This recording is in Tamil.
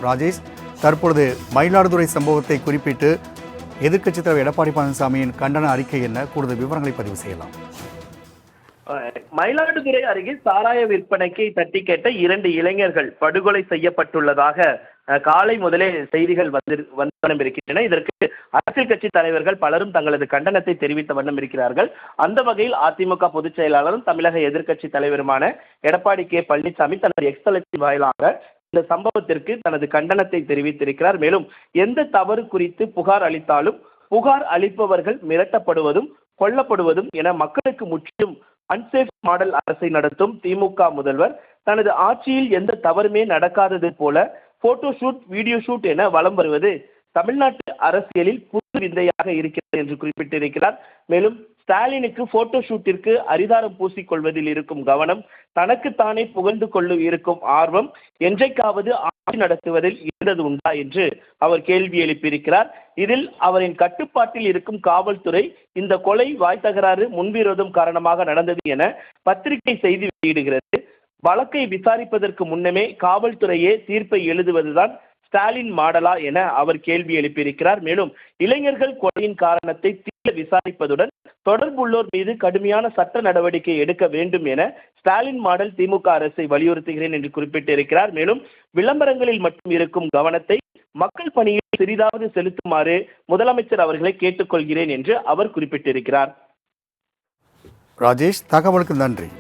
ராஜேஷ், தற்பொழுது மயிலாடுதுறை சம்பவத்தை குறிப்பிட்டு எதிர்க்கட்சித் தலைவர் எடப்பாடி பழனிசாமியின் கண்டன அறிக்கை என்ன? கூடுதல் விவரங்களை பதிவு செய்யலாம். மயிலாடுதுறை அருகே சாராய விற்பனைக்கு தட்டி கேட்ட 2 இளைஞர்கள் படுகொலை செய்யப்பட்டுள்ளதாக காலை முதலே செய்திகள் வண்ணம் இருக்கின்றன. இதற்கு அரசியல் கட்சி தலைவர்கள் பலரும் தங்களது கண்டனத்தை தெரிவித்த வண்ணம் இருக்கிறார்கள். அந்த வகையில் அதிமுக பொதுச் செயலாளரும் தமிழக எதிர்க்கட்சி தலைவருமான எடப்பாடி பழனிசாமி தனது எக்ஸ் தளத்தின் வாயிலாக இந்த சம்பவத்திற்கு தனது கண்டனத்தை தெரிவித்திருக்கிறார். மேலும் எந்த தவறு குறித்து புகார் அளித்தாலும் புகார் அளிப்பவர்கள் மிரட்டப்படுவதும் கொல்லப்படுவதும் என மக்களுக்கு முற்றிலும் அன்சேஃப் மாடல் அரசை நடத்தும் திமுக முதல்வர் தனது ஆட்சியில் எந்த தவறுமே நடக்காதது போல போட்டோ ஷூட், வீடியோ ஷூட் என வலம் வருவது தமிழ்நாட்டு அரசியலில் புது விந்தையாக இருக்கிறது என்று குறிப்பிட்டிருக்கிறார். மேலும் ஸ்டாலினுக்கு போட்டோ ஷூட்டிற்கு அரிதாரம் பூசிக்கொள்வதில் இருக்கும் கவனம், தனக்குத்தானே புகழ்ந்து கொள்ள இருக்கும் ஆர்வம் என்றைக்காவது ஆட்சி நடத்துவதில் இருந்தது உண்டா என்று அவர் கேள்வி எழுப்பியிருக்கிறார். இதில் அவரின் கட்டுப்பாட்டில் இருக்கும் காவல்துறை இந்த கொலை வாய் தகராறு முன்விரோதம் காரணமாக நடந்தது என பத்திரிகை செய்தி வெளியிடுகிறது. வழக்கை விசாரிப்பதற்கு முன்னமே காவல்துறையே தீர்ப்பை எழுதுவதுதான் ஸ்டாலின் மாடலா என அவர் கேள்வி எழுப்பியிருக்கிறார். மேலும் இளைஞர்கள் கொலையின் காரணத்தை தீர விசாரிப்பதுடன் தொடர்புள்ளோர் மீது கடுமையான சட்ட நடவடிக்கை எடுக்க வேண்டும் என ஸ்டாலின் மாடல் திமுக அரசை வலியுறுத்துகிறேன் என்று குறிப்பிட்டிருக்கிறார். மேலும் விளம்பரங்களில் மட்டும் இருக்கும் கவனத்தை மக்கள் பணியில் சிறிதாவது செலுத்துமாறு முதலமைச்சர் அவர்களை கேட்டுக்கொள்கிறேன் என்று அவர் குறிப்பிட்டிருக்கிறார். ராஜேஷ், தகவலுக்கு நன்றி.